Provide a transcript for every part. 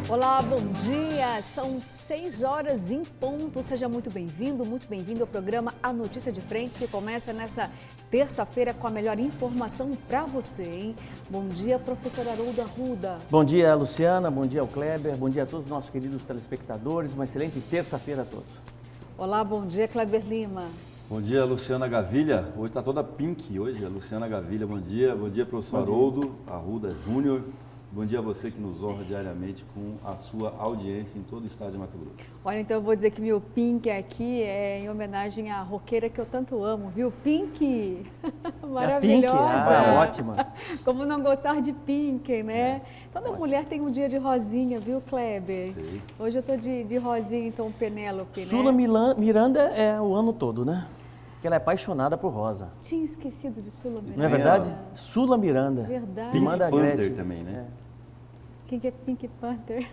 Olá, bom dia! São 6 horas em ponto. Seja muito bem-vindo ao programa A Notícia de Frente, que começa nessa terça-feira com a melhor informação para você, hein? Bom dia, professor Haroldo Arruda. Bom dia, Luciana. Bom dia, Kleber. Bom dia a todos os nossos queridos telespectadores. Uma excelente terça-feira a todos. Olá, bom dia, Kleber Lima. Bom dia, Luciana Gavilha. Hoje está toda pink, hoje a Luciana Gavilha. Bom dia, professor Haroldo Arruda Júnior. Bom dia a você que nos honra diariamente com a sua audiência em todo o estado de Mato Grosso. Olha, então eu vou dizer que meu Pink aqui é em homenagem à roqueira que eu tanto amo, viu? Pink! Maravilhosa! Pink? Ótima! Como não gostar de Pink, né? Toda mulher tem um dia de rosinha, viu, Kleber? Sei. Hoje eu tô de rosinha, então, Penélope, né? Sula Miranda é o ano todo, né? Porque ela é apaixonada por rosa. Tinha esquecido de Sula Miranda. Não é verdade? Sula Miranda. Verdade. Pink Irmã da Panther Gretchen. também, né? Quem que é Pink Panther?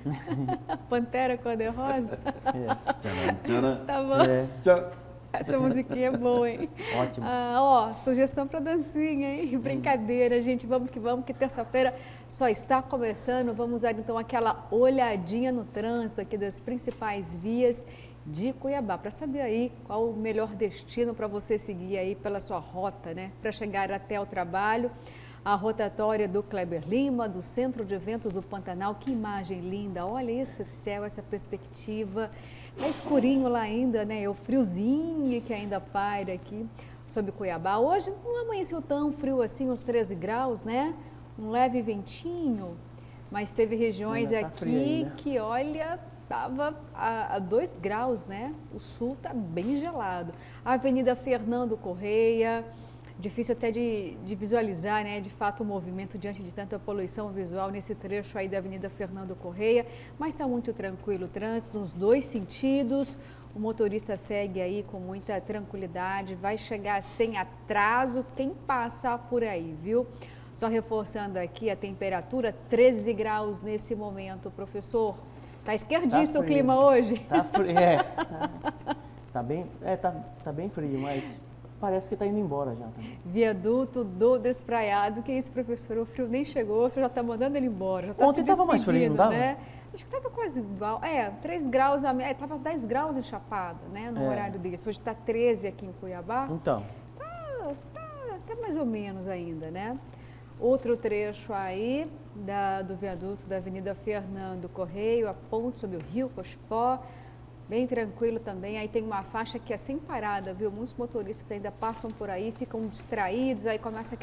Pantera cor-de-rosa? Tcharam, tcharam, Tá bom. tcharam. Essa musiquinha é boa, hein? Ótimo. Sugestão para dancinha, hein? Brincadeira, gente. Vamos, que terça-feira só está começando. Vamos dar, então, aquela olhadinha no trânsito aqui das principais vias de Cuiabá, para saber aí qual o melhor destino para você seguir aí pela sua rota, né? Para chegar até o trabalho. A rotatória do Kleber Lima, do Centro de Eventos do Pantanal. Que imagem linda! Olha esse céu, essa perspectiva. Tá escurinho lá ainda, né? É o friozinho que ainda paira aqui sobre Cuiabá. Hoje não amanheceu tão frio assim, uns 13 graus, né? Um leve ventinho, mas teve regiões Ainda tá aqui frio ainda. que, olha, estava a 2 graus, né? O sul tá bem gelado. A Avenida Fernando Correia. Difícil até de visualizar, né, de fato, o movimento diante de tanta poluição visual nesse trecho aí da Avenida Fernando Correia, mas está muito tranquilo o trânsito nos dois sentidos. O motorista segue aí com muita tranquilidade, vai chegar sem atraso quem passar por aí, viu? Só reforçando aqui a temperatura, 13 graus nesse momento, professor. Tá esquerdista o clima hoje? Tá frio, tá bem frio, mas parece que está indo embora já também. Viaduto do Despraiado, que é isso, professor? O frio nem chegou, você já está mandando ele embora, já está Ontem estava mais frio, não estava? né? Acho que estava quase igual. 3 graus, estava 10 graus em Chapada, né, no horário desse. Hoje está 13 aqui em Cuiabá. Então, Tá mais ou menos ainda, né? Outro trecho aí do viaduto da Avenida Fernando Correia, a ponte sobre o Rio Cospó. Bem tranquilo também, aí tem uma faixa que é sem parada, viu? Muitos motoristas ainda passam por aí, ficam distraídos, aí começa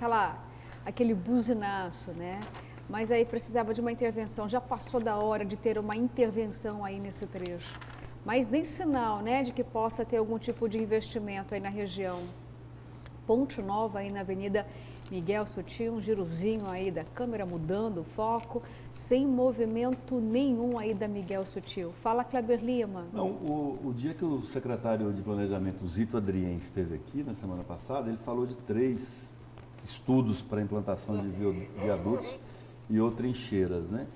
aquele buzinaço, né? Mas aí precisava de uma intervenção, já passou da hora de ter uma intervenção aí nesse trecho. Mas nem sinal, né, de que possa ter algum tipo de investimento aí na região. Ponte Nova aí na Avenida Miguel Sutil, um girozinho aí da câmera mudando o foco, sem movimento nenhum aí da Miguel Sutil. Fala, Kleber Lima. Não, o dia que o secretário de Planejamento, Zito Adrien, esteve aqui na semana passada, ele falou de 3 estudos para implantação de viadutos e ou trincheiras, né?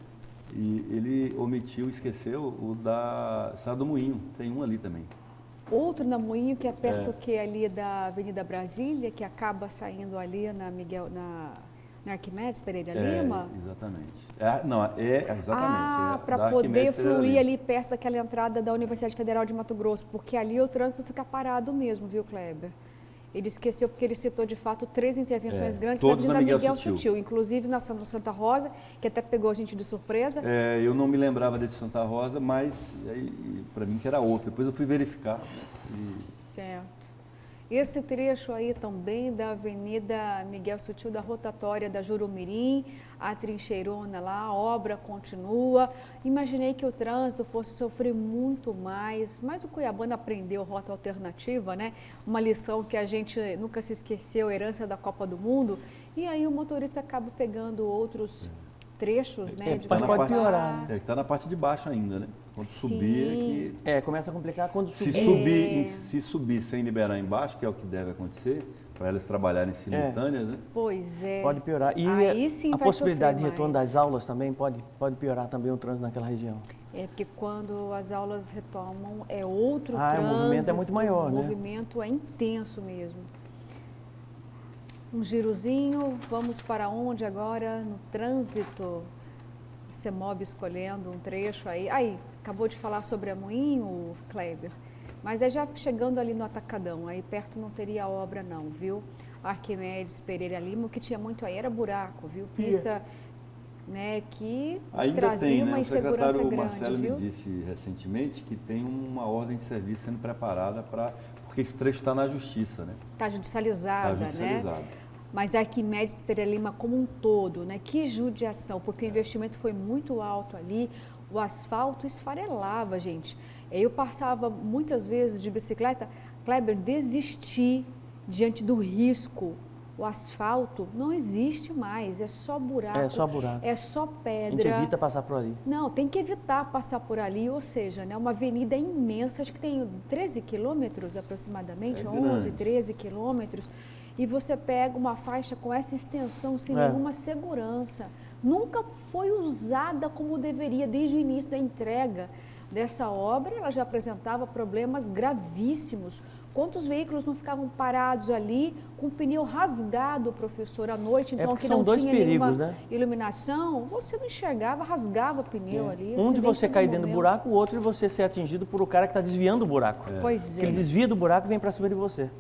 E ele esqueceu o da Estrada do Moinho, tem um ali também. Outro na Moinho, que é perto que ali da Avenida Brasília, que acaba saindo ali na Arquimedes Pereira Lima. Exatamente. Exatamente. Para poder fluir ali perto daquela entrada da Universidade Federal de Mato Grosso, porque ali o trânsito fica parado mesmo, viu, Kleber? Ele esqueceu porque ele citou, de fato, 3 intervenções grandes na Avenida Miguel Sutil, inclusive na Santa Rosa, que até pegou a gente de surpresa. Eu não me lembrava desse Santa Rosa, mas para mim que era outro. Depois eu fui verificar. Certo. Esse trecho aí também da Avenida Miguel Sutil, da rotatória da Jurumirim, a trincheirona lá, a obra continua. Imaginei que o trânsito fosse sofrer muito mais, mas o cuiabano aprendeu rota alternativa, né? Uma lição que a gente nunca se esqueceu, herança da Copa do Mundo. E aí o motorista acaba pegando outros trechos, né? Mas pode piorar, né? Está na parte de baixo ainda, né? Quando subir é que... começa a complicar quando se subir sem liberar embaixo, que é o que deve acontecer, para elas trabalharem simultâneas, né? Pois é. Pode piorar. E aí sim a vai possibilidade de sofrer retorno mais. das aulas também pode piorar também o trânsito naquela região. É porque quando as aulas retomam é outro O trânsito. movimento é muito maior, né? O movimento é intenso mesmo. Um girozinho, vamos para onde agora? No trânsito. CEMOB escolhendo um trecho aí. Aí, acabou de falar sobre a Moinho, Kleber, mas é já chegando ali no Atacadão, aí perto não teria obra não, viu? Arquimedes Pereira Lima, o que tinha muito aí era buraco, viu? Pista, né, que ainda trazia tem, né? uma O insegurança secretário grande, Marcelo viu? me disse recentemente que tem uma ordem de serviço sendo preparada porque esse trecho está na justiça, né? Está judicializada, Está judicializado. né? Mas Arquimedes Pereira Lima como um todo, né? Que judiação, porque o investimento foi muito alto ali, o asfalto esfarelava, gente. Eu passava muitas vezes de bicicleta, Kleber, desisti diante do risco. O asfalto não existe mais, é só buraco. É só buraco. É só A pedra. gente evita passar por ali. Não, tem que evitar passar por ali, ou seja, né, uma avenida imensa, acho que tem 13 quilômetros aproximadamente, 11, 13 quilômetros, e você pega uma faixa com essa extensão sem nenhuma segurança. Nunca foi usada como deveria, desde o início da entrega dessa obra, ela já apresentava problemas gravíssimos. Quantos veículos não ficavam parados ali com o pneu rasgado, professor, à noite, então que não tinha nenhuma iluminação, você não enxergava, rasgava o pneu ali. Um de você cair dentro do buraco, o outro de você ser atingido por o cara que está desviando o buraco. Pois é. Ele desvia do buraco e vem para cima de você.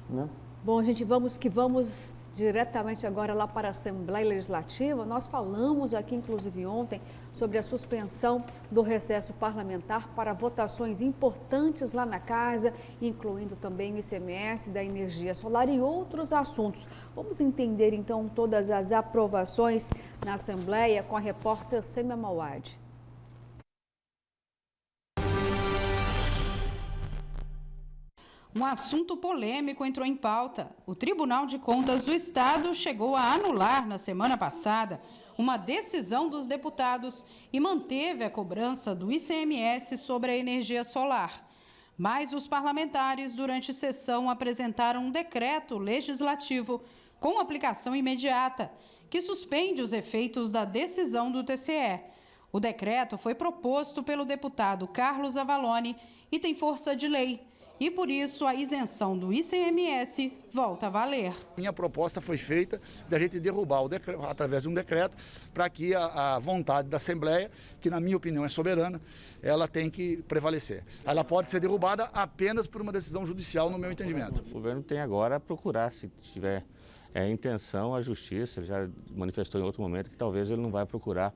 Né? Bom, gente, vamos diretamente agora lá para a Assembleia Legislativa. Nós falamos aqui, inclusive ontem, sobre a suspensão do recesso parlamentar para votações importantes lá na casa, incluindo também o ICMS da energia solar e outros assuntos. Vamos entender, então, todas as aprovações na Assembleia com a repórter Sêmia Mauad. Um assunto polêmico entrou em pauta. O Tribunal de Contas do Estado chegou a anular na semana passada uma decisão dos deputados e manteve a cobrança do ICMS sobre a energia solar. Mas os parlamentares, durante sessão, apresentaram um decreto legislativo com aplicação imediata, que suspende os efeitos da decisão do TCE. O decreto foi proposto pelo deputado Carlos Avalone e tem força de lei. E por isso a isenção do ICMS volta a valer. Minha proposta foi feita da gente derrubar o decreto, através de um decreto, para que a vontade da Assembleia, que na minha opinião é soberana, ela tem que prevalecer. Ela pode ser derrubada apenas por uma decisão judicial, no meu entendimento. O governo tem agora a procurar, se tiver intenção, a justiça. Ele já manifestou em outro momento que talvez ele não vai procurar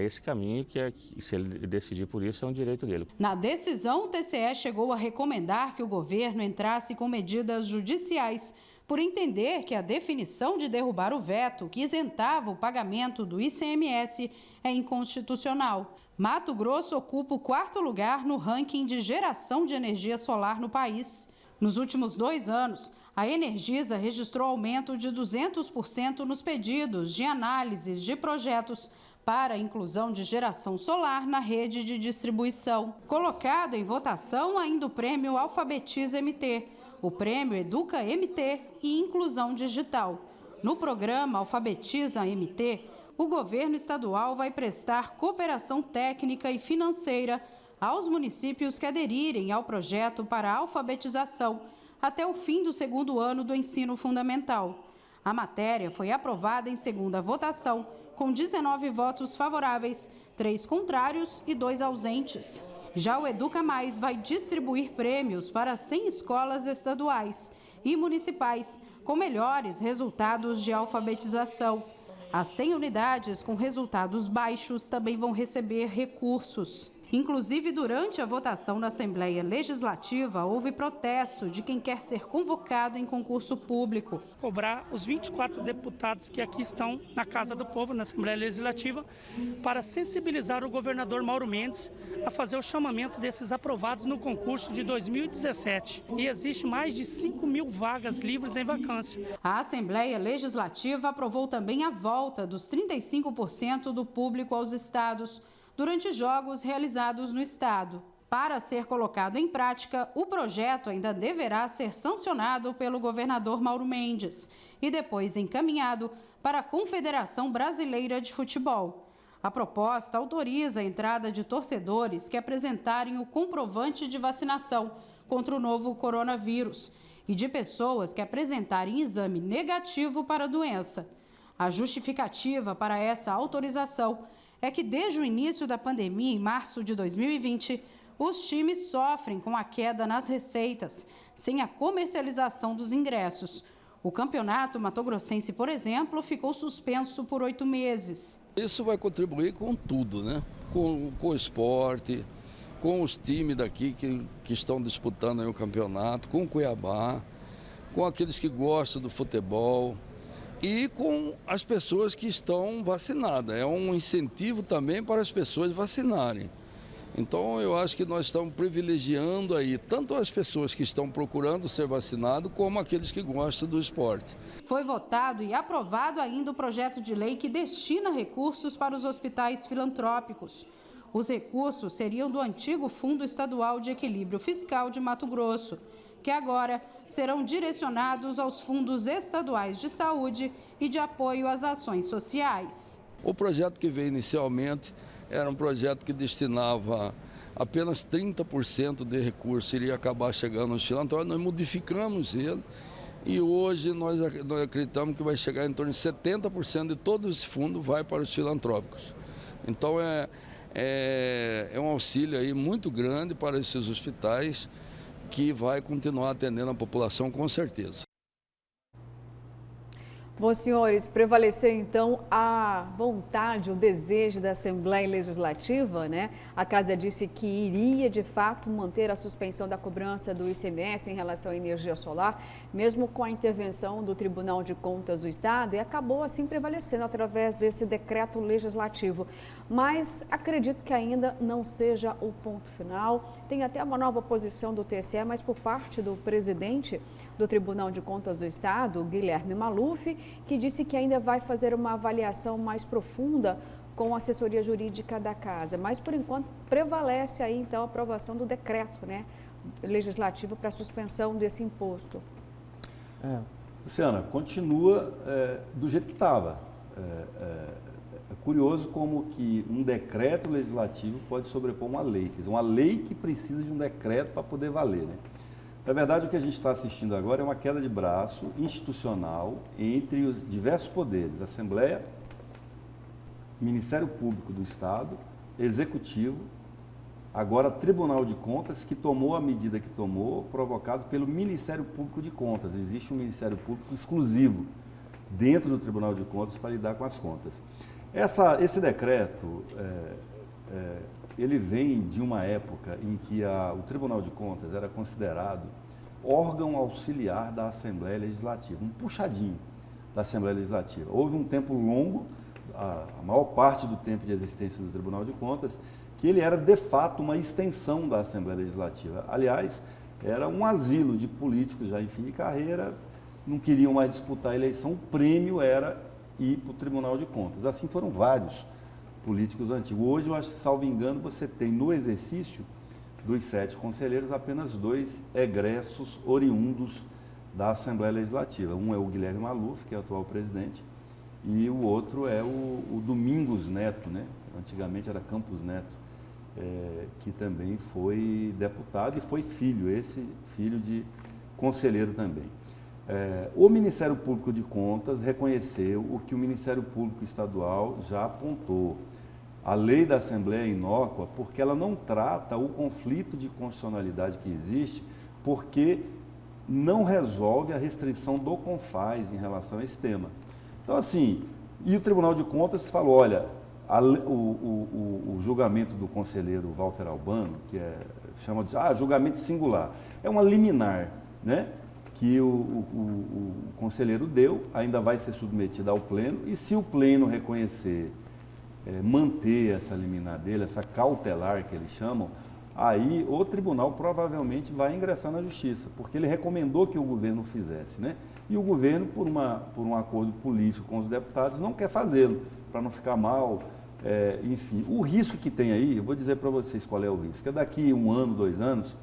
esse caminho, que se ele decidir por isso, é um direito dele. Na decisão, o TCE chegou a recomendar que o governo entrasse com medidas judiciais, por entender que a definição de derrubar o veto, que isentava o pagamento do ICMS, é inconstitucional. Mato Grosso ocupa o 4º lugar no ranking de geração de energia solar no país. Nos últimos 2 anos, a Energisa registrou aumento de 200% nos pedidos de análises de projetos para a inclusão de geração solar na rede de distribuição. Colocado em votação ainda o prêmio Alfabetiza MT, o prêmio Educa MT e Inclusão Digital. No programa Alfabetiza MT, o governo estadual vai prestar cooperação técnica e financeira aos municípios que aderirem ao projeto para a alfabetização até o fim do 2º ano do ensino fundamental. A matéria foi aprovada em segunda votação, com 19 votos favoráveis, 3 contrários e 2 ausentes. Já o Educa Mais vai distribuir prêmios para 100 escolas estaduais e municipais com melhores resultados de alfabetização. As 100 unidades com resultados baixos também vão receber recursos. Inclusive, durante a votação na Assembleia Legislativa, houve protesto de quem quer ser convocado em concurso público. Cobrar os 24 deputados que aqui estão na Casa do Povo, na Assembleia Legislativa, para sensibilizar o governador Mauro Mendes a fazer o chamamento desses aprovados no concurso de 2017. E existe mais de 5.000 vagas livres em vacância. A Assembleia Legislativa aprovou também a volta dos 35% do público aos estados durante jogos realizados no estado. Para ser colocado em prática, o projeto ainda deverá ser sancionado pelo governador Mauro Mendes e depois encaminhado para a Confederação Brasileira de Futebol. A proposta autoriza a entrada de torcedores que apresentarem o comprovante de vacinação contra o novo coronavírus e de pessoas que apresentarem exame negativo para a doença. A justificativa para essa autorização é que desde o início da pandemia, em março de 2020, os times sofrem com a queda nas receitas, sem a comercialização dos ingressos. O campeonato matogrossense, por exemplo, ficou suspenso por 8 meses. Isso vai contribuir com tudo, né? Com o esporte, com os times daqui que estão disputando aí o campeonato, com o Cuiabá, com aqueles que gostam do futebol e com as pessoas que estão vacinadas. É um incentivo também para as pessoas vacinarem. Então, eu acho que nós estamos privilegiando aí tanto as pessoas que estão procurando ser vacinadas, como aqueles que gostam do esporte. Foi votado e aprovado ainda o projeto de lei que destina recursos para os hospitais filantrópicos. Os recursos seriam do antigo Fundo Estadual de Equilíbrio Fiscal de Mato Grosso, que agora serão direcionados aos fundos estaduais de saúde e de apoio às ações sociais. O projeto que veio inicialmente era um projeto que destinava apenas 30% de recursos, iria acabar chegando aos filantrópicos. Nós modificamos ele e hoje nós acreditamos que vai chegar em torno de 70% de todo esse fundo vai para os filantrópicos. Então é um auxílio aí muito grande para esses hospitais que vai continuar atendendo a população com certeza. Bom, senhores, prevaleceu então a vontade, o desejo da Assembleia Legislativa, né? A Casa disse que iria, de fato, manter a suspensão da cobrança do ICMS em relação à energia solar, mesmo com a intervenção do Tribunal de Contas do Estado, e acabou assim prevalecendo através desse decreto legislativo. Mas acredito que ainda não seja o ponto final. Tem até uma nova posição do TSE, mas por parte do presidente do Tribunal de Contas do Estado, Guilherme Maluf, que disse que ainda vai fazer uma avaliação mais profunda com a assessoria jurídica da Casa. Mas, por enquanto, prevalece aí, então, a aprovação do decreto, né, legislativo para a suspensão desse imposto. Luciana, continua do jeito que estava. É curioso como que um decreto legislativo pode sobrepor uma lei. Quer dizer, uma lei que precisa de um decreto para poder valer, né? Na verdade, o que a gente está assistindo agora é uma queda de braço institucional entre os diversos poderes, Assembleia, Ministério Público do Estado, Executivo, agora Tribunal de Contas, que tomou a medida que tomou, provocado pelo Ministério Público de Contas. Existe um Ministério Público exclusivo dentro do Tribunal de Contas para lidar com as contas. Esse decreto, ele vem de uma época em que o Tribunal de Contas era considerado órgão auxiliar da Assembleia Legislativa, um puxadinho da Assembleia Legislativa. Houve um tempo longo, a maior parte do tempo de existência do Tribunal de Contas, que ele era de fato uma extensão da Assembleia Legislativa. Aliás, era um asilo de políticos já em fim de carreira, não queriam mais disputar a eleição, o prêmio era ir para o Tribunal de Contas. Assim foram vários políticos antigos. Hoje, eu acho que, salvo engano, você tem no exercício dos 7 conselheiros apenas 2 egressos oriundos da Assembleia Legislativa. Um é o Guilherme Maluf, que é o atual presidente, e o outro é o Domingos Neto, né? Antigamente era Campos Neto, que também foi deputado e foi filho de conselheiro também. O Ministério Público de Contas reconheceu o que o Ministério Público Estadual já apontou. A lei da Assembleia é inócua porque ela não trata o conflito de constitucionalidade que existe, porque não resolve a restrição do CONFAS em relação a esse tema. Então, assim, e o Tribunal de Contas falou, olha, o julgamento do conselheiro Walter Albano, que chama de julgamento singular, é uma liminar, né? Que o conselheiro deu, ainda vai ser submetida ao pleno, e se o pleno reconhecer, manter essa liminar dele, essa cautelar que eles chamam, aí o tribunal provavelmente vai ingressar na justiça, porque ele recomendou que o governo fizesse, né? E o governo, por um acordo político com os deputados, não quer fazê-lo, para não ficar mal, enfim. O risco que tem aí, eu vou dizer para vocês qual é o risco, é daqui 1 ano, 2 anos,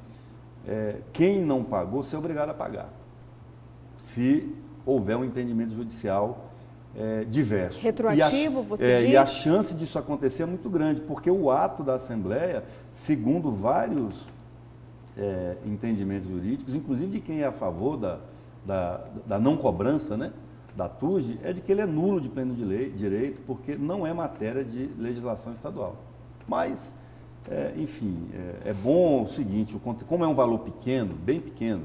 quem não pagou ser obrigado a pagar, se houver um entendimento judicial diverso. Retroativo, você diz? E a chance disso acontecer é muito grande, porque o ato da Assembleia, segundo vários entendimentos jurídicos, inclusive de quem é a favor da não cobrança, né, da TUJ é de que ele é nulo de pleno direito, porque não é matéria de legislação estadual. Mas, enfim, é bom o seguinte, como é um valor pequeno, bem pequeno,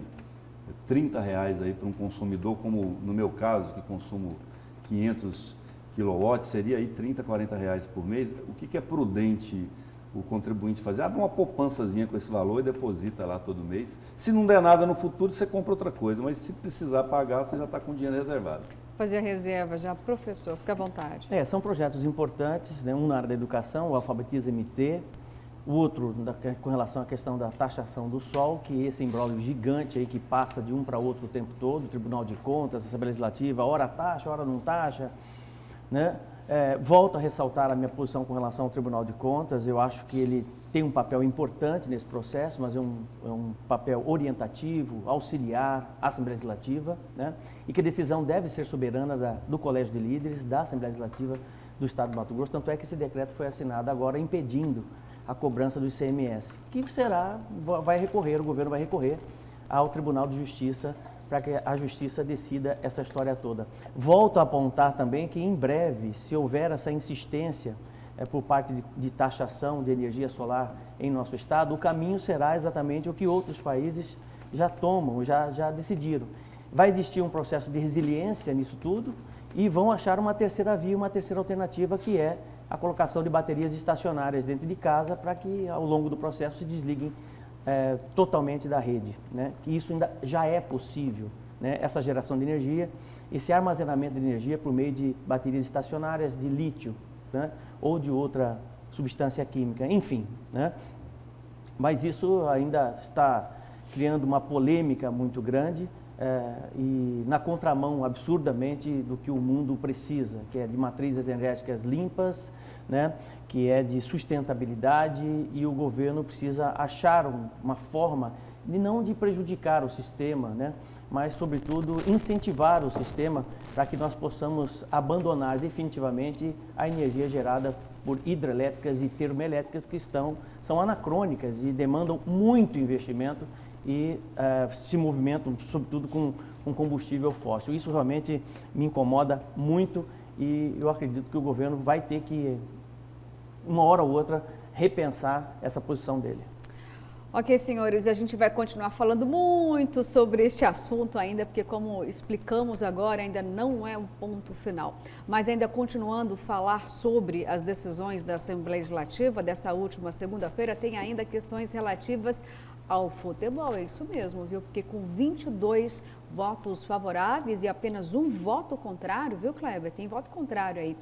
R$30 aí para um consumidor, como no meu caso, que consumo 500 kW, seria aí R$30, R$40 por mês. O que é prudente o contribuinte fazer? Abre uma poupançazinha com esse valor e deposita lá todo mês. Se não der nada no futuro, você compra outra coisa, mas se precisar pagar, você já está com dinheiro reservado. Fazer a reserva já, professor, fica à vontade. São projetos importantes, né? Um na área da educação, o Alfabetiza MT, o outro com relação à questão da taxação do sol, que esse imbróglio gigante aí que passa de um para outro o tempo todo, Tribunal de Contas, Assembleia Legislativa, hora taxa, hora não taxa, né? Volto a ressaltar a minha posição com relação ao Tribunal de Contas. Eu acho que ele tem um papel importante nesse processo, mas é um papel orientativo, auxiliar à Assembleia Legislativa, né? E que a decisão deve ser soberana do Colégio de Líderes da Assembleia Legislativa do Estado do Mato Grosso. Tanto é que esse decreto foi assinado agora impedindo a cobrança do ICMS, que o governo vai recorrer ao Tribunal de Justiça para que a Justiça decida essa história toda. Volto a apontar também que em breve, se houver essa insistência por parte de taxação de energia solar em nosso estado, o caminho será exatamente o que outros países já tomam, já decidiram. Vai existir um processo de resiliência nisso tudo e vão achar uma terceira via, uma terceira alternativa, que é a colocação de baterias estacionárias dentro de casa para que ao longo do processo se desliguem totalmente da rede, né? Que isso ainda já é possível, né? Essa geração de energia, esse armazenamento de energia por meio de baterias estacionárias de lítio, né? Ou de outra substância química, enfim, né? Mas isso ainda está criando uma polêmica muito grande e na contramão absurdamente do que o mundo precisa, que é de matrizes energéticas limpas, né? Que é de sustentabilidade, e o governo precisa achar uma forma de não de prejudicar o sistema, né? Mas, sobretudo, incentivar o sistema para que nós possamos abandonar definitivamente a energia gerada por hidrelétricas e termoelétricas, que são anacrônicas e demandam muito investimento e se movimentam, sobretudo, com combustível fóssil. Isso realmente me incomoda muito e eu acredito que o governo vai ter que, uma hora ou outra, repensar essa posição dele. Ok, senhores, a gente vai continuar falando muito sobre este assunto ainda, porque como explicamos agora, ainda não é um ponto final. Mas ainda continuando a falar sobre as decisões da Assembleia Legislativa dessa última segunda-feira, tem ainda questões relativas ao futebol, é isso mesmo, viu? Porque com 22 votos favoráveis e apenas um voto contrário, viu, Kleber? Tem voto contrário aí.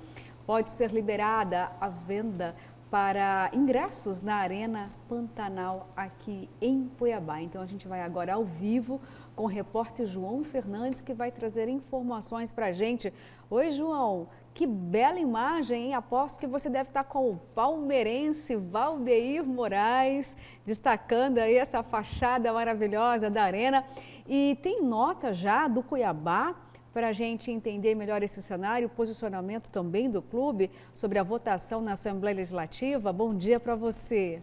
Pode ser liberada a venda para ingressos na Arena Pantanal aqui em Cuiabá. Então a gente vai agora ao vivo com o repórter João Fernandes, que vai trazer informações para a gente. Oi, João, que bela imagem, hein? Aposto que você deve estar com o palmeirense Valdeir Moraes, destacando aí essa fachada maravilhosa da Arena. E tem nota já do Cuiabá para a gente entender melhor esse cenário, o posicionamento também do clube sobre a votação na Assembleia Legislativa. Bom dia para você.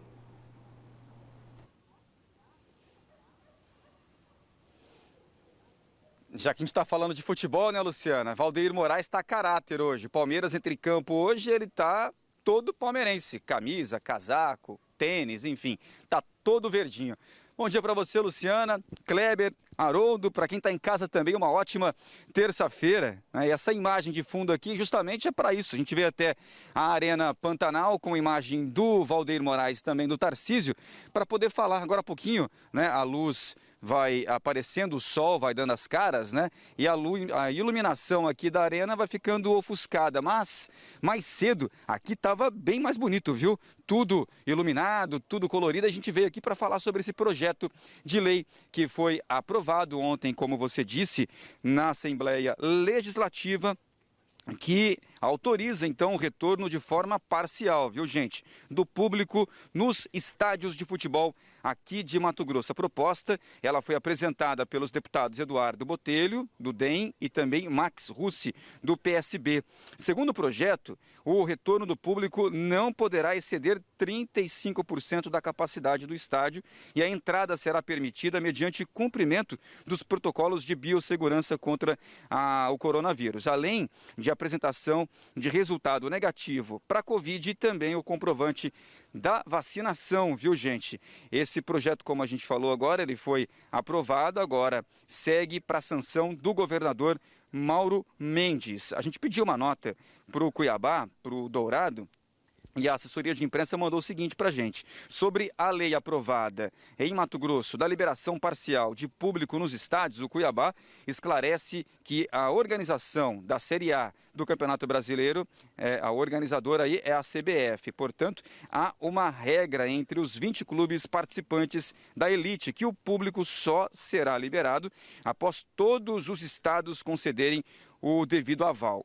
Já que a gente está falando de futebol, né, Luciana? Valdeir Moraes está a caráter hoje. Palmeiras entra em campo hoje, ele está todo palmeirense. Camisa, casaco, tênis, enfim, está todo verdinho. Bom dia para você, Luciana, Kleber, Haroldo, para quem está em casa também, uma ótima terça-feira. E essa imagem de fundo aqui justamente é para isso. A gente vê até a Arena Pantanal com a imagem do Valdeir Moraes e também do Tarcísio, para poder falar agora há pouquinho, né? A luz vai aparecendo, o sol vai dando as caras, né? E a iluminação aqui da arena vai ficando ofuscada, mas mais cedo aqui estava bem mais bonito, viu? Tudo iluminado, tudo colorido. A gente veio aqui para falar sobre esse projeto de lei que foi aprovado ontem, como você disse, na Assembleia Legislativa, que autoriza, então, o retorno de forma parcial, viu, gente, do público nos estádios de futebol aqui de Mato Grosso. A proposta, ela foi apresentada pelos deputados Eduardo Botelho, do DEM, e também Max Russi, do PSB. Segundo o projeto, o retorno do público não poderá exceder 35% da capacidade do estádio e a entrada será permitida mediante cumprimento dos protocolos de biossegurança contra o coronavírus, além de apresentação de resultado negativo para a Covid e também o comprovante da vacinação, viu, gente? Esse projeto, como a gente falou agora, ele foi aprovado, agora segue para a sanção do governador Mauro Mendes. A gente pediu uma nota para o Cuiabá, para o Dourado, e a assessoria de imprensa mandou o seguinte para a gente: sobre a lei aprovada em Mato Grosso da liberação parcial de público nos estádios, o Cuiabá esclarece que a organização da Série A do Campeonato Brasileiro, a organizadora aí é a CBF. Portanto, há uma regra entre os 20 clubes participantes da elite, que o público só será liberado após todos os estados concederem o devido aval.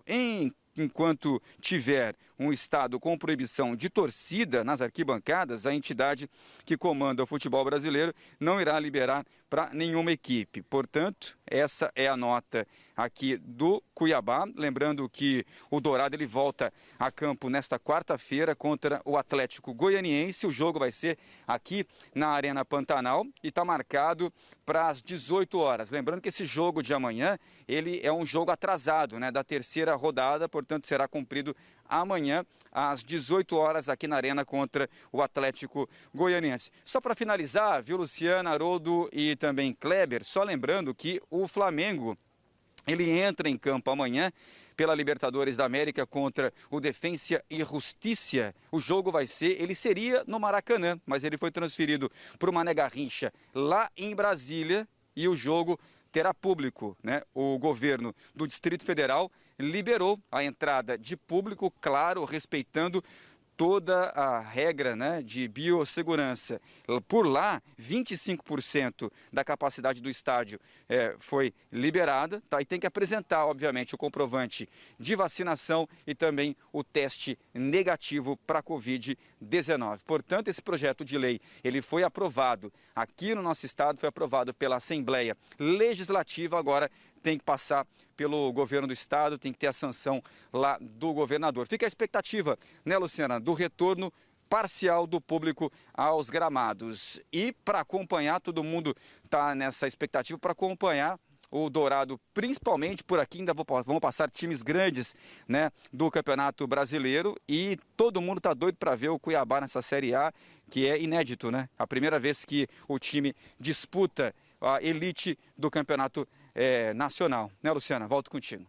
Enquanto tiver um estado com proibição de torcida nas arquibancadas, a entidade que comanda o futebol brasileiro não irá liberar para nenhuma equipe. Portanto, essa é a nota aqui do Cuiabá. Lembrando que o Dourado ele volta a campo nesta quarta-feira contra o Atlético Goianiense. O jogo vai ser aqui na Arena Pantanal e está marcado para as 18 horas. Lembrando que esse jogo de amanhã ele é um jogo atrasado, né, da terceira rodada, portanto será cumprido amanhã às 18 horas aqui na Arena contra o Atlético Goianiense. Só para finalizar, viu, Luciana, Haroldo e também Kleber, só lembrando que o Flamengo ele entra em campo amanhã pela Libertadores da América contra o Defensa e Justiça. O jogo ele seria no Maracanã, mas ele foi transferido para o Mané Garrincha lá em Brasília e o jogo terá público, né? O governo do Distrito Federal liberou a entrada de público, claro, respeitando toda a regra, né, de biossegurança. Por lá, 25% da capacidade do estádio foi liberada, tá? E tem que apresentar, obviamente, o comprovante de vacinação e também o teste negativo para a Covid-19. Portanto, esse projeto de lei ele foi aprovado aqui no nosso estado, foi aprovado pela Assembleia Legislativa, agora tem que passar pelo governo do estado, tem que ter a sanção lá do governador. Fica a expectativa, né, Luciana, do retorno parcial do público aos gramados. E para acompanhar, todo mundo está nessa expectativa para acompanhar o Dourado, principalmente por aqui, ainda vão passar times grandes, né, do Campeonato Brasileiro, e todo mundo está doido para ver o Cuiabá nessa Série A, que é inédito, né? A primeira vez que o time disputa a elite do Campeonato Nacional. Né, Luciana? Volto contigo.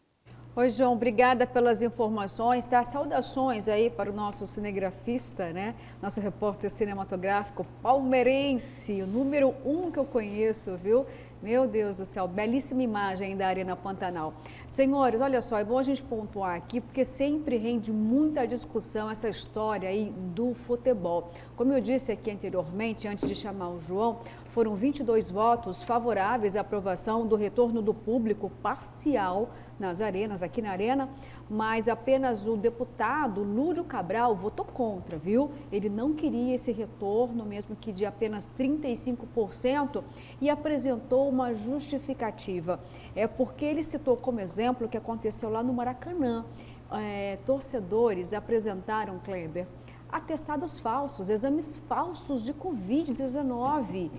Oi, João, obrigada pelas informações, tá? Saudações aí para o nosso cinegrafista, né? Nosso repórter cinematográfico palmeirense, o número 1 que eu conheço, viu? Meu Deus do céu, belíssima imagem da Arena Pantanal. Senhores, olha só, é bom a gente pontuar aqui, porque sempre rende muita discussão essa história aí do futebol. Como eu disse aqui anteriormente, antes de chamar o João, foram 22 votos favoráveis à aprovação do retorno do público parcial nas arenas, aqui na Arena, mas apenas o deputado Lúdio Cabral votou contra, viu? Ele não queria esse retorno, mesmo que de apenas 35%, e apresentou uma justificativa. É porque ele citou como exemplo o que aconteceu lá no Maracanã. Torcedores apresentaram, Kleber, atestados falsos, exames falsos de Covid-19.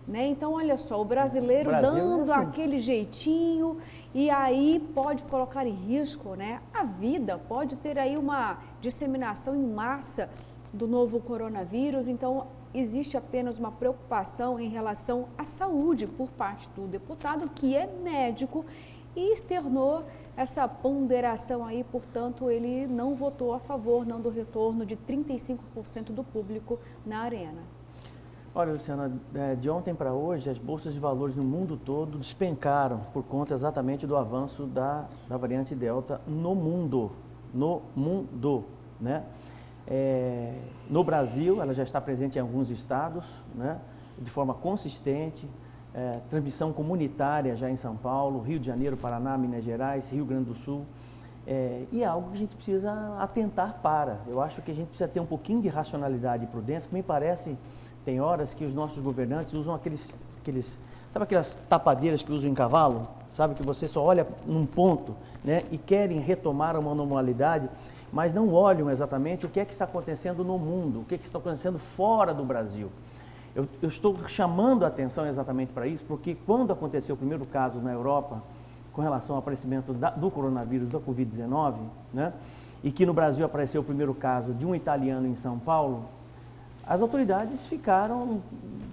Né? Então, olha só, o brasileiro dando aquele jeitinho e aí pode colocar em risco, né, a vida, pode ter aí uma disseminação em massa do novo coronavírus. Então, existe apenas uma preocupação em relação à saúde por parte do deputado, que é médico, e externou essa ponderação aí, portanto, ele não votou a favor não do retorno de 35% do público na Arena. Olha, Luciana, de ontem para hoje, as bolsas de valores no mundo todo despencaram por conta exatamente do avanço da variante Delta no mundo, né? No Brasil, ela já está presente em alguns estados, né, de forma consistente, transmissão comunitária já em São Paulo, Rio de Janeiro, Paraná, Minas Gerais, Rio Grande do Sul, e é algo que a gente precisa atentar para. Eu acho que a gente precisa ter um pouquinho de racionalidade e prudência, que me parece tem horas que os nossos governantes usam sabe aquelas tapadeiras que usam em cavalo? Sabe, que você só olha num ponto, né, e querem retomar uma normalidade, mas não olham exatamente o que é que está acontecendo no mundo, o que é que está acontecendo fora do Brasil. Eu estou chamando a atenção exatamente para isso, porque quando aconteceu o primeiro caso na Europa, com relação ao aparecimento do coronavírus, da Covid-19, né, e que no Brasil apareceu o primeiro caso de um italiano em São Paulo, as autoridades ficaram,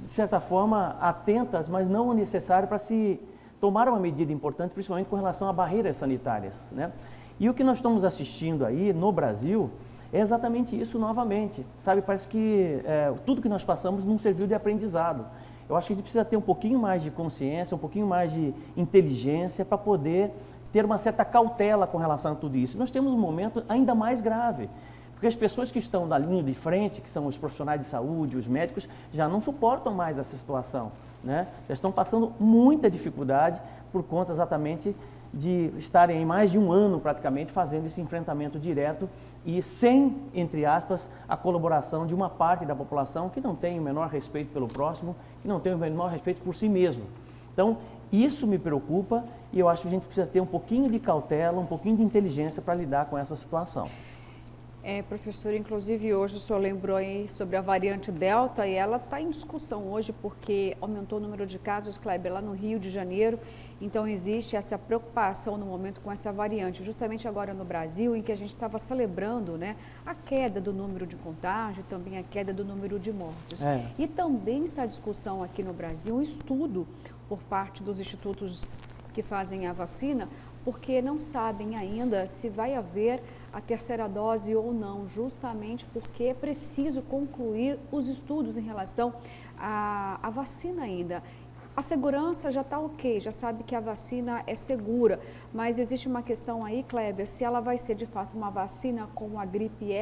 de certa forma, atentas, mas não o necessário para se tomar uma medida importante, principalmente com relação a barreiras sanitárias, né? E o que nós estamos assistindo aí no Brasil é exatamente isso novamente, sabe? Parece que tudo que nós passamos não serviu de aprendizado. Eu acho que a gente precisa ter um pouquinho mais de consciência, um pouquinho mais de inteligência para poder ter uma certa cautela com relação a tudo isso. Nós temos um momento ainda mais grave, porque as pessoas que estão na linha de frente, que são os profissionais de saúde, os médicos, já não suportam mais essa situação, né? Já estão passando muita dificuldade por conta exatamente de estarem em mais de um ano praticamente fazendo esse enfrentamento direto e sem, entre aspas, a colaboração de uma parte da população que não tem o menor respeito pelo próximo, que não tem o menor respeito por si mesmo. Então, isso me preocupa e eu acho que a gente precisa ter um pouquinho de cautela, um pouquinho de inteligência para lidar com essa situação. Professor, inclusive hoje o senhor lembrou aí sobre a variante Delta e ela está em discussão hoje porque aumentou o número de casos, Kleber, lá no Rio de Janeiro. Então existe essa preocupação no momento com essa variante, justamente agora no Brasil, em que a gente estava celebrando, né, a queda do número de contágio e também a queda do número de mortes. E também está em discussão aqui no Brasil um estudo por parte dos institutos que fazem a vacina, porque não sabem ainda se vai haver a terceira dose ou não, justamente porque é preciso concluir os estudos em relação à vacina ainda. A segurança já está ok, já sabe que a vacina é segura, mas existe uma questão aí, Kleber, se ela vai ser de fato uma vacina como a gripe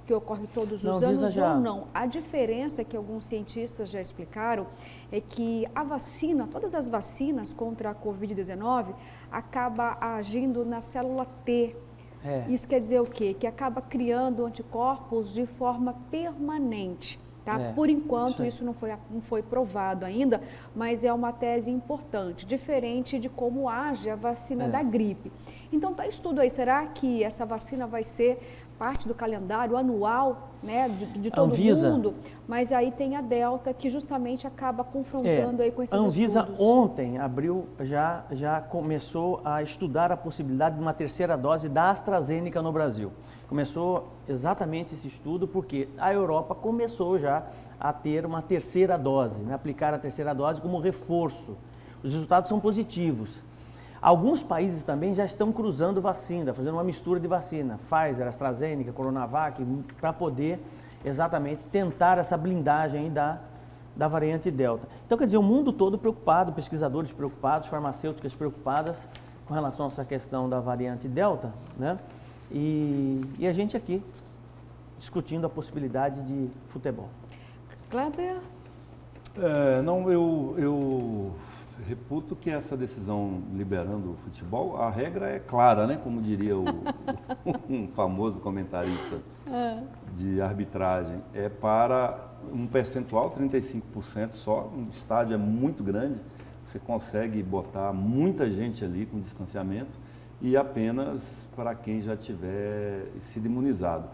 que ocorre todos os anos ou não. A diferença que alguns cientistas já explicaram é que a vacina, todas as vacinas contra a Covid-19, acaba agindo na célula T. Isso quer dizer o quê? Que acaba criando anticorpos de forma permanente. Tá? Por enquanto, isso não foi provado ainda, mas é uma tese importante, diferente de como age a vacina da gripe. Então, está estudo aí, será que essa vacina vai ser parte do calendário anual, né, de todo mundo? Mas aí tem a Delta, que justamente acaba confrontando aí com esses estudos. A Anvisa ontem abriu, já começou a estudar a possibilidade de uma terceira dose da AstraZeneca no Brasil. Começou exatamente esse estudo porque a Europa começou já a ter uma terceira dose, né, aplicar a terceira dose como reforço. Os resultados são positivos. Alguns países também já estão cruzando vacina, fazendo uma mistura de vacina, Pfizer, AstraZeneca, Coronavac, para poder exatamente tentar essa blindagem aí da variante Delta. Então, quer dizer, o mundo todo preocupado, pesquisadores preocupados, farmacêuticas preocupadas com relação a essa questão da variante Delta, né? E a gente aqui discutindo a possibilidade de futebol. Kleber? Eu reputo que essa decisão liberando o futebol, a regra é clara, né? Como diria um famoso comentarista de arbitragem, é para um percentual, 35% só, um estádio é muito grande, você consegue botar muita gente ali com distanciamento e apenas para quem já tiver sido imunizado.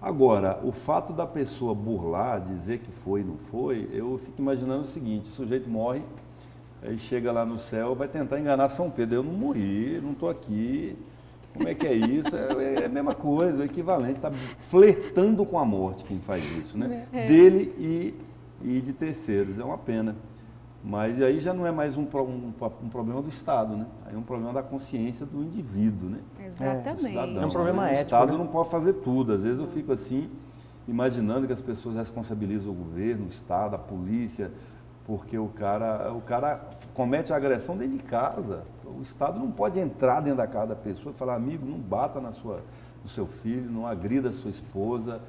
Agora, o fato da pessoa burlar, dizer que foi e não foi, eu fico imaginando o seguinte, o sujeito morre, aí chega lá no céu, vai tentar enganar São Pedro. Eu não morri, não estou aqui. Como é que é isso? É a mesma coisa, é equivalente. Está flertando com a morte quem faz isso, né? Dele e de terceiros. É uma pena. Mas aí já não é mais um problema do Estado, né? Aí é um problema da consciência do indivíduo, né? Exatamente. É um problema ético. O Estado não pode fazer tudo. Às vezes eu fico assim, imaginando que as pessoas responsabilizam o governo, o Estado, a polícia, porque o cara comete a agressão dentro de casa. O Estado não pode entrar dentro da casa da pessoa e falar, amigo, não bata no seu filho, não agrida a sua esposa.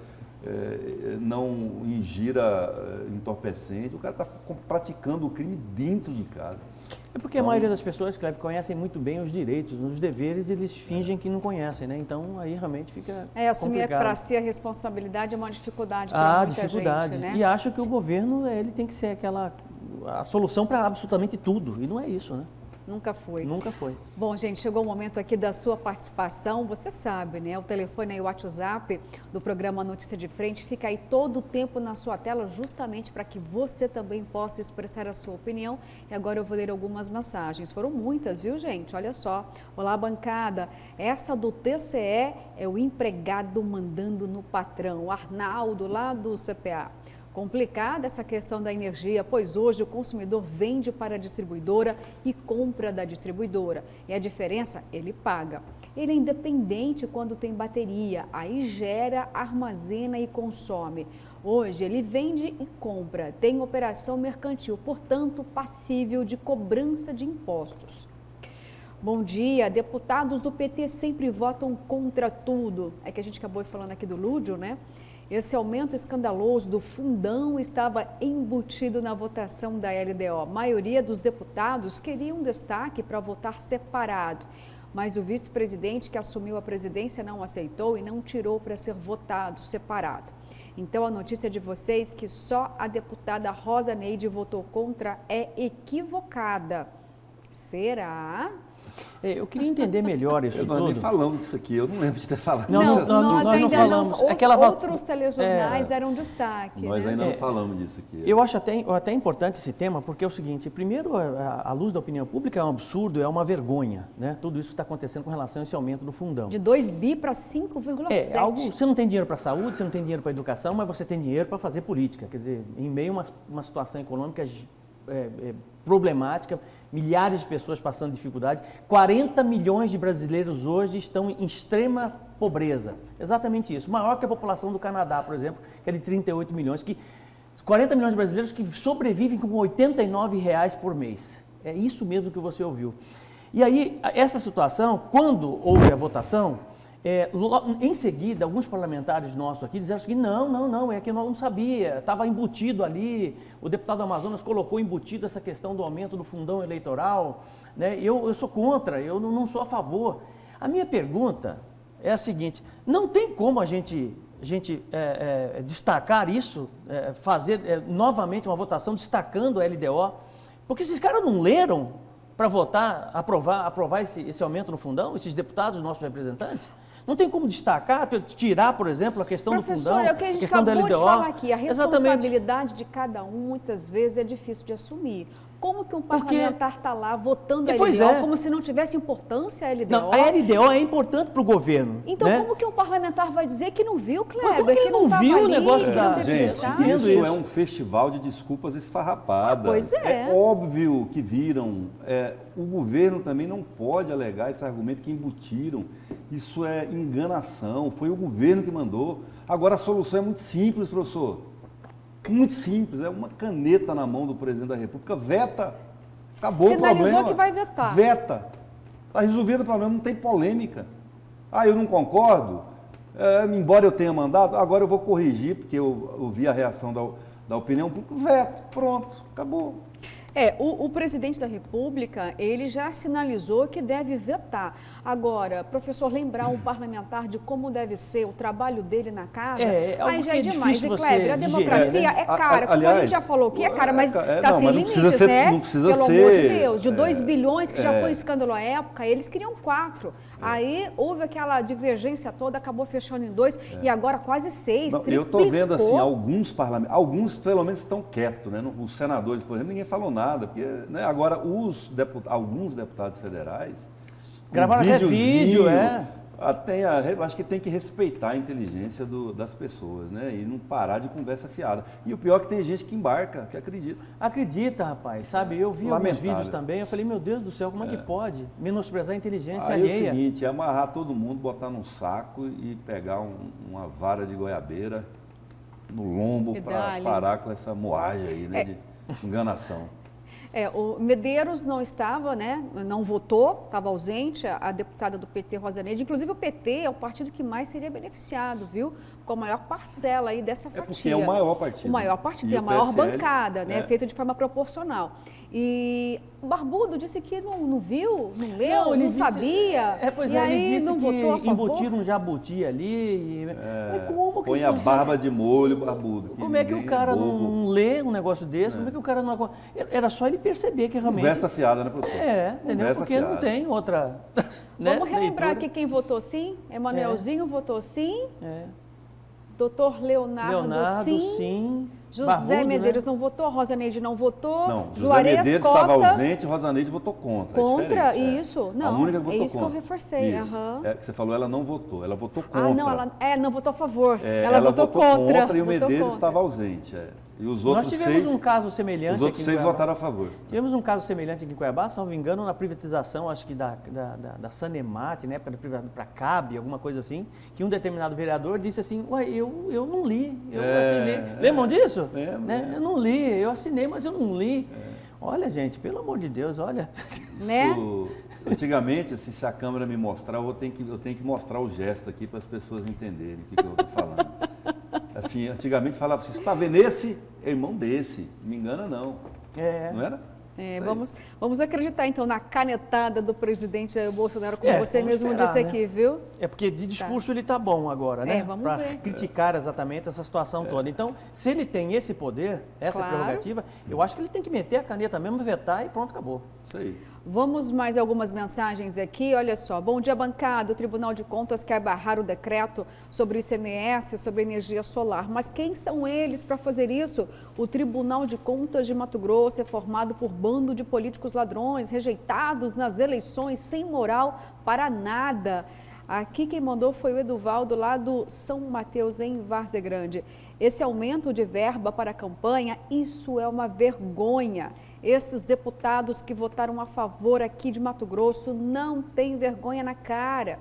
não ingira entorpecente, o cara está praticando o crime dentro de casa. É porque a maioria das pessoas, Kleber, conhecem muito bem os direitos, os deveres, eles fingem que não conhecem, né? Então, aí realmente fica assumir complicado. para si a responsabilidade é uma dificuldade para muita dificuldade. gente, né? E acho que o governo, ele tem que ser a solução para absolutamente tudo, e não é isso, né? Nunca foi. Nunca foi. Bom, gente, chegou o momento aqui da sua participação. Você sabe, né? O telefone e o WhatsApp do programa Notícia de Frente fica aí todo o tempo na sua tela, justamente para que você também possa expressar a sua opinião. E agora eu vou ler algumas mensagens. Foram muitas, viu, gente? Olha só. Olá, bancada. Essa do TCE é o empregado mandando no patrão. O Arnaldo, lá do CPA. Complicada essa questão da energia, pois hoje o consumidor vende para a distribuidora e compra da distribuidora. E a diferença, ele paga. Ele é independente quando tem bateria, aí gera, armazena e consome. Hoje ele vende e compra, tem operação mercantil, portanto passível de cobrança de impostos. Bom dia, deputados do PT sempre votam contra tudo. É que a gente acabou falando aqui do Lúdio, né? Esse aumento escandaloso do fundão estava embutido na votação da LDO. A maioria dos deputados queria um destaque para votar separado, mas o vice-presidente que assumiu a presidência não aceitou e não tirou para ser votado separado. Então, a notícia de vocês que só a deputada Rosa Neide votou contra é equivocada. Será? Eu queria entender melhor isso tudo. Nós nem falamos disso aqui, eu não lembro de ter falado. Nós ainda falamos. Não, outros telejornais deram destaque. Nós ainda não falamos disso aqui. Eu acho até importante esse tema, porque é o seguinte, primeiro, a luz da opinião pública é um absurdo, é uma vergonha, né? Tudo isso que está acontecendo com relação a esse aumento do fundão. De 2 bi para 5,7. Você não tem dinheiro para a saúde, você não tem dinheiro para a educação, mas você tem dinheiro para fazer política. Quer dizer, em meio a uma situação econômica problemática, milhares de pessoas passando dificuldade, 40 milhões de brasileiros hoje estão em extrema pobreza. Exatamente isso. Maior que a população do Canadá, por exemplo, que é de 38 milhões. 40 milhões de brasileiros que sobrevivem com R$ 89,00 por mês. É isso mesmo que você ouviu. E aí, essa situação, quando houve a votação, em seguida, alguns parlamentares nossos aqui disseram que não, é que nós não sabia, estava embutido ali, o deputado do Amazonas colocou embutido essa questão do aumento do fundão eleitoral, né? Eu sou contra, eu não sou a favor. A minha pergunta é a seguinte, não tem como a gente destacar isso, fazer novamente uma votação destacando a LDO, porque esses caras não leram para votar, aprovar esse aumento no fundão, esses deputados, nossos representantes? Não tem como destacar, tirar, por exemplo, a questão do fundão, é o que a gente acabou de falar aqui. A responsabilidade de cada um, muitas vezes, é difícil de assumir. Como que um parlamentar está lá votando a LDO como se não tivesse importância a LDO? Não, a LDO é importante para o governo. Então, né? como que um parlamentar vai dizer que não viu, Kleber? Mas como que ele não viu o negócio da... Gente, isso é um festival de desculpas esfarrapadas. Pois é. É óbvio que viram. O governo também não pode alegar esse argumento que embutiram. Isso é enganação. Foi o governo que mandou. Agora, a solução é muito simples, professor. Muito simples, é uma caneta na mão do presidente da República, veta, acabou o problema. Sinalizou que vai vetar. Veta, está resolvido o problema, não tem polêmica. Eu não concordo, embora eu tenha mandado, agora eu vou corrigir, porque eu vi a reação da opinião pública, veto, pronto, acabou. O presidente da República, ele já sinalizou que deve vetar. Agora, professor, lembrar um parlamentar de como deve ser o trabalho dele na casa, aí já é demais. E, Kleber, a democracia é cara. Como a gente já falou aqui, é cara, mas está sem limites, né? Não precisa Pelo ser, amor de Deus, de 2 bilhões, que já foi escândalo à época, eles queriam 4. Aí houve aquela divergência toda, acabou fechando em 2 e agora quase 6, triplicou. Eu estou vendo assim, alguns pelo menos estão quietos, né? Os senadores, por exemplo, ninguém falou nada, porque, né? Agora alguns deputados federais gravaram até vídeo, acho que tem que respeitar a inteligência das pessoas, né? E não parar de conversa fiada. E o pior é que tem gente que embarca, que acredita. Acredita, rapaz, sabe? Eu vi alguns vídeos também, eu falei, meu Deus do céu, como é que pode menosprezar a inteligência alheia? É o seguinte, é amarrar todo mundo, botar num saco e pegar uma vara de goiabeira no lombo para parar com essa moagem aí, né? De enganação. O Medeiros não estava, né? Não votou, estava ausente, a deputada do PT, Rosa Neide. Inclusive, o PT é o partido que mais seria beneficiado, viu? com a maior parcela aí dessa fatia. Porque é o maior partido. O maior partido, E é a o maior PSL, bancada, né? Feita de forma proporcional. E o Barbudo disse que não viu, não leu, ele não disse, sabia. Pois e aí ele disse não votou a que favor. embutiram um jabuti ali. Mas como que Põe a barba de molho, Barbudo. Como é que o cara não lê um negócio desse? Como é que o cara não... Era só ele perceber que realmente... Conversa fiada, né, professor? Entendeu? Conversa Porque fiada. não tem outra... né, Vamos relembrar leitura. aqui quem votou sim. Emanuelzinho votou sim. É. Doutor Leonardo, sim. José Barbudo, Medeiros né? não votou, Rosaneide não votou. Não, José Juarez Medeiros Costa estava ausente, Rosaneide votou contra. contra, é isso. A Não, única que votou é isso contra. que eu reforcei. Isso. aham. É que você falou, ela não votou, ela votou contra. Ah, não, ela não votou a favor. É, ela votou contra. e o votou Medeiros contra. estava ausente. E os Nós outros tivemos seis, um caso semelhante os outros aqui em 6 Cuiabá. votaram a favor. Tivemos um caso semelhante aqui em Cuiabá, se não me engano, na privatização, acho que da Sanemate, na época da privatização para CAB, alguma coisa assim, que um determinado vereador disse assim, ué, eu não li, eu assinei. Lembram disso? Lembro, Né? Eu não li, eu assinei, mas eu não li. Olha, gente, pelo amor de Deus, olha. Né? Antigamente, assim, se a câmera me mostrar, eu tenho que mostrar o gesto aqui para as pessoas entenderem o que eu estou falando. Assim, antigamente falava assim, você está vendo esse? É irmão desse, não me engana não. Não era? Vamos acreditar então na canetada do presidente Jair Bolsonaro, como você vamos mesmo esperar, disse né? aqui, viu? É porque de discurso ele tá bom agora, né? vamos Para ver. criticar exatamente essa situação toda. Então, se ele tem esse poder, essa Claro. prerrogativa, eu acho que ele tem que meter a caneta mesmo, vetar e pronto, acabou. Isso aí. Vamos mais algumas mensagens aqui, olha só. Bom dia, bancada. O Tribunal de Contas quer barrar o decreto sobre o ICMS, sobre energia solar. Mas quem são eles para fazer isso? O Tribunal de Contas de Mato Grosso é formado por bando de políticos ladrões, rejeitados nas eleições, sem moral para nada. Aqui quem mandou foi o Eduvaldo, lá do São Mateus, em Várzea Grande. Esse aumento de verba para a campanha, isso é uma vergonha. Esses deputados que votaram a favor aqui de Mato Grosso não têm vergonha na cara.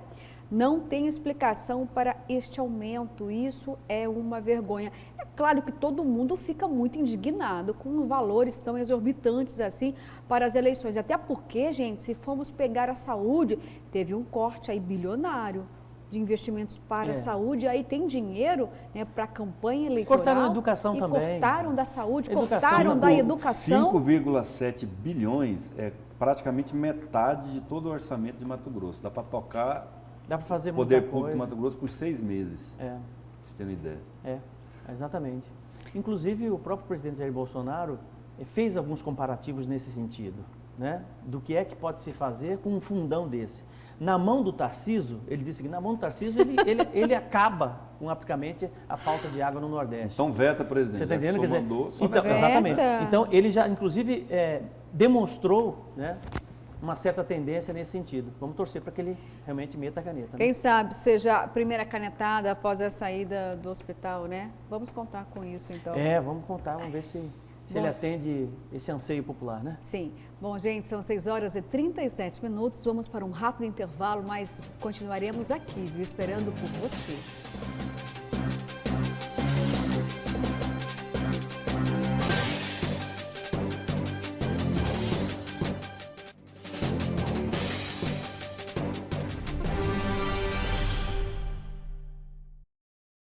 Não tem explicação para este aumento. Isso é uma vergonha. É claro que todo mundo fica muito indignado com valores tão exorbitantes assim para as eleições. Até porque, gente, se formos pegar a saúde, teve um corte aí bilionário de investimentos para a saúde, aí tem dinheiro, né, para a campanha eleitoral. Cortaram a educação e também. Cortaram da saúde, Educação. cortaram da educação. 5,7 bilhões é praticamente metade de todo o orçamento de Mato Grosso. Dá para tocar Dá para fazer o poder muita público coisa. de Mato Grosso por 6 meses. É, Pra você ter uma ideia. exatamente. Inclusive, o próprio presidente Jair Bolsonaro fez alguns comparativos nesse sentido, né? Do que é que pode se fazer com um fundão desse. Na mão do Tarcísio, ele disse que na mão do Tarcísio ele acaba com praticamente a falta de água no Nordeste. Então veta, presidente. Você está entendendo? Quer dizer, Mandou, então, veta. exatamente. Então, ele já, inclusive, demonstrou, né, uma certa tendência nesse sentido. Vamos torcer para que ele realmente meta a caneta. Né? Quem sabe seja a primeira canetada após a saída do hospital, né? Vamos contar com isso, então. Vamos contar, vamos ver se ele atende esse anseio popular, né? Sim. Bom, gente, são 6h37. Vamos para um rápido intervalo, mas continuaremos aqui, viu? Esperando por você.